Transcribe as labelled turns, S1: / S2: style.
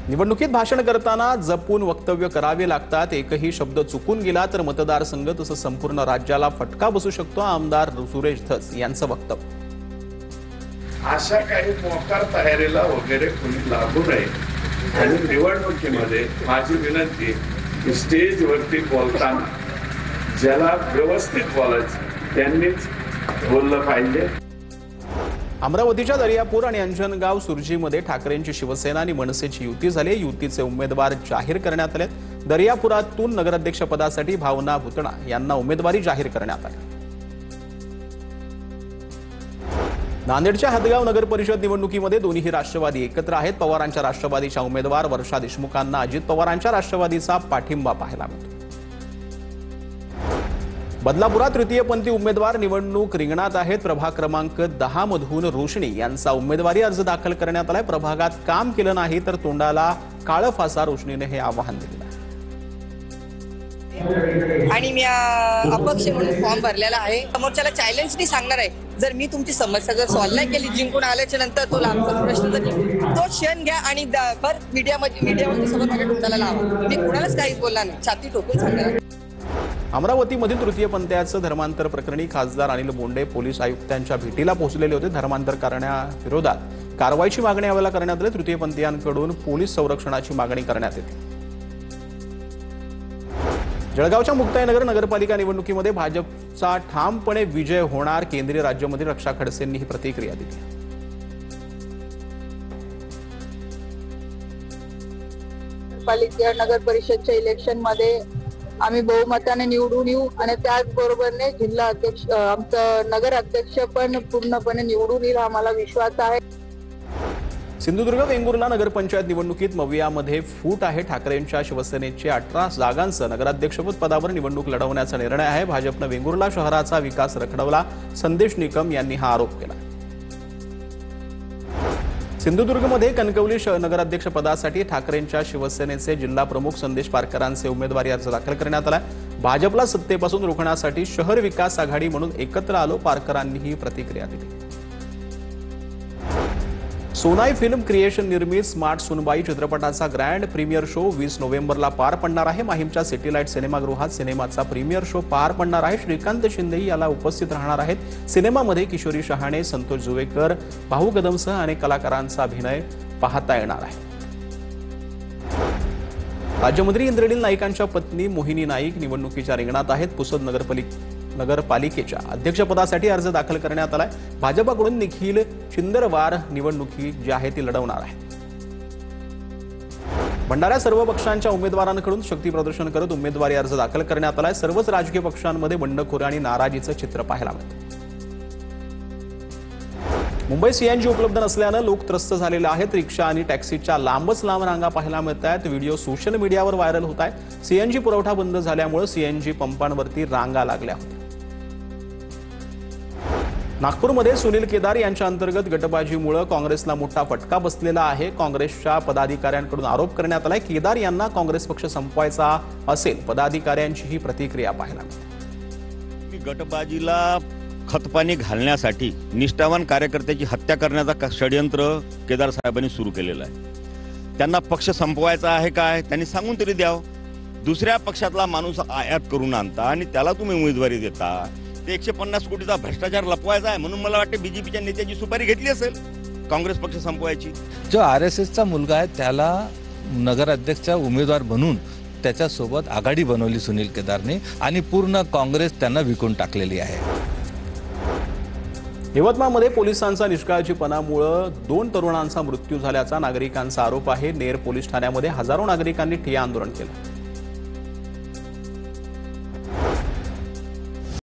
S1: निवडणुकीत भाषण करताना जपून वक्तव्य करावे लागतात। एकही शब्द चुकून गेला तर मतदारसंघ तसं संपूर्ण राज्याला फटका बसू शकतो। आमदार सुरेश धस यांचं वक्तव्य।
S2: अशा काही मोकार तयारीला वगैरे कोणी लागू नये आणि निवडणुकीमध्ये माझी विनंती की स्टेजवरती बोलताना ज्याला व्यवस्थित बोलायचं त्यांनीच बोललं पाहिजे।
S1: अमरावतीच्या दर्यापूर आणि अंजनगाव सुरजीमध्ये ठाकरेंची शिवसेना आणि मनसेची युती झाली। युतीचे उमेदवार जाहीर करण्यात आले। दर्यापुरातून नगराध्यक्ष पदासाठी भावना भुतणा यांना उमेदवारी जाहीर करण्यात आली। नांदेडच्या हदगाव नगर परिषद निवडणुकीमध्ये दोन्ही राष्ट्रवादी एकत्र आहेत। पवारांच्या राष्ट्रवादीच्या उमेदवार वर्षा देशमुखांना अजित पवारांच्या राष्ट्रवादीचा पाठिंबा पाहायला मिळतो। बदलापुरात तृतीयपंथी उमेदवार निवडणूक रिंगणात आहेत। प्रभाग क्रमांक 10 मधून रोशनी यांचा उमेदवारी अर्ज दाखल करण्यात आलाय। प्रभागात काम केलं नाही तर तोंडाला काळं फासा, रोशनीने हे आवाहन दिलं आहे।
S3: आणि मी अपक्ष म्हणून फॉर्म भरलेला आहे। समोरच्याला चॅलेंजनी सांगणार आहे, जर मी तुमची समस्या जर सॉल्व्ह नाही केली जिंकून आल्याच्या नंतर तो लांबचा प्रश्न जर तो क्षण घ्या आणि मीडियावरती समोर माझ्या तोंडाला लावा। मी कोणालाच काहीच बोलणार नाही, छाती ठोकून सांगणार।
S1: अमरावतीमधील तृतीयपंथीयांचं धर्मांतर प्रकरणी खासदार अनिल बोंडे पोलीस आयुक्तांच्या भेटीला पोहोचलेले होते। धर्मांतर करण्याविरोधात कारवाईची मागणी यावेळेला करण्यात आली। तृतीयपंथीयांकडून पोलीस संरक्षणाची मागणी करण्यात येते। जळगावच्या मुक्ताईनगर नगरपालिका निवडणुकीमध्ये भाजपचा ठामपणे विजय होणार, केंद्रीय राज्यमंत्री रक्षा खडसेंनी ही प्रतिक्रिया दिली।
S4: पालिका नगर परिषदच्या इलेक्शन मध्ये आम्ही बहुमताने निवडून येऊ आणि त्याचबरोबरने जिल्हा अध्यक्ष आमचं नगर अध्यक्ष पण पूर्णपणे निवडून येईल, आम्हाला विश्वास आहे।
S1: सिंधुदुर्ग वेंगुर्ला नगरपंचायत निवडणुकीत मवियामध्ये फूट आहे। ठाकरेंच्या शिवसेनेचे 18 जागांसह नगराध्यक्षपद पदावर निवडणूक लढवण्याचा निर्णय आहे। भाजपनं वेंगुर्ला शहराचा विकास रखडवला, संदेश निकम यांनी हा आरोप केला। सिंधुदुर्गमध्ये कणकवली नगराध्यक्ष पदासाठी ठाकरेंच्या शिवसेनेचे जिल्हा प्रमुख संदेश पारकरांचे उमेदवारी अर्ज दाखल करण्यात आला। भाजपला सत्तेपासून रोखण्यासाठी शहर विकास आघाडी म्हणून एकत्र आलो, पारकरांनी ही प्रतिक्रिया दिली। सोनाई फिल्म क्रिएशन निर्मित स्मार्ट सुनबाई चित्रपटाचा ग्रँड प्रीमियर शो 20 नोव्हेंबरला पार पडणार आहे। माहीमच्या सिटीलाइट सिनेमागृहात सिनेमाचा प्रीमियर शो पार पडणार आहे। श्रीकांत शिंदे याला उपस्थित राहणार आहेत। सिनेमामध्ये किशोरी शहाणे, संतोष जुवेकर, भाऊ कदमसह अनेक कलाकारांचा अभिनय पाहता येणार आहे। राज्यमंत्री इंद्रनील नाईकांच्या पत्नी मोहिनी नाईक निवडणुकीच्या रिंगणात आहेत। पुसद नगरपालिकेच्या अध्यक्षपदासाठी अर्ज दाखल करण्यात आलाय। भाजपकडून निखिल चिंदरवार निवडणुकी जी आहे ती लढवणार आहे। भंडाऱ्यात सर्व पक्षांच्या उमेदवारांकडून शक्ती प्रदर्शन करत उमेदवारी अर्ज दाखल करण्यात आलाय। सर्वच राजकीय पक्षांमध्ये बंडखोरी आणि नाराजीचं चित्र पाहायला मिळतं। मुंबईत सीएनजी उपलब्ध नसल्यानं लोक त्रस्त झालेले आहेत। रिक्षा आणि टॅक्सीच्या लांबच लांब रांगा पाहायला मिळत आहेत। व्हिडिओ सोशल मीडियावर व्हायरल होत आहे। सीएनजी पुरवठा बंद झाल्यामुळे सीएनजी पंपांवरती रांगा लागल्या होत्या। नागपूरमध्ये सुनील केदार यांच्या अंतर्गत गटबाजीमुळे काँग्रेसला मोठा फटका बसलेला आहे। काँग्रेसच्या पदाधिकाऱ्यांकडून आरोप करण्यात आलाय। केदार यांना काँग्रेस पक्ष संपवायचा असेल, पदाधिकाऱ्यांची ही प्रतिक्रिया पाहायला मिळते।
S5: गटबाजीला खतपाणी घालण्यासाठी निष्ठावान कार्यकर्त्याची हत्या करण्याचा षडयंत्र केदार साहेबांनी सुरू केलेलं आहे। त्यांना पक्ष संपवायचा आहे काय त्यांनी सांगून तरी द्यावं। दुसऱ्या पक्षातला माणूस आयात करून आणता आणि त्याला तुम्ही उमेदवारी देता, ते 150 कोटीचा भ्रष्टाचार लपवायचा आहे म्हणून मला वाटतं बीजेपीच्या नेत्याची सुपारी घेतली असेल काँग्रेस पक्ष संपवायची।
S6: जो आरएसएसचा मुलगा आहे त्याला नगराध्यक्ष उमेदवार बनवून त्याच्यासोबत आघाडी बनवली सुनील केदारने आणि पूर्ण काँग्रेस त्यांना विकून टाकलेली आहे।
S1: यवतमाळमध्ये पोलिसांचा निष्काळजीपणामुळे 2 तरुणांचा मृत्यू झाल्याचा नागरिकांचा आरोप आहे। नेर पोलीस ठाण्यामध्ये हजारो नागरिकांनी ठिय्या आंदोलन केलं।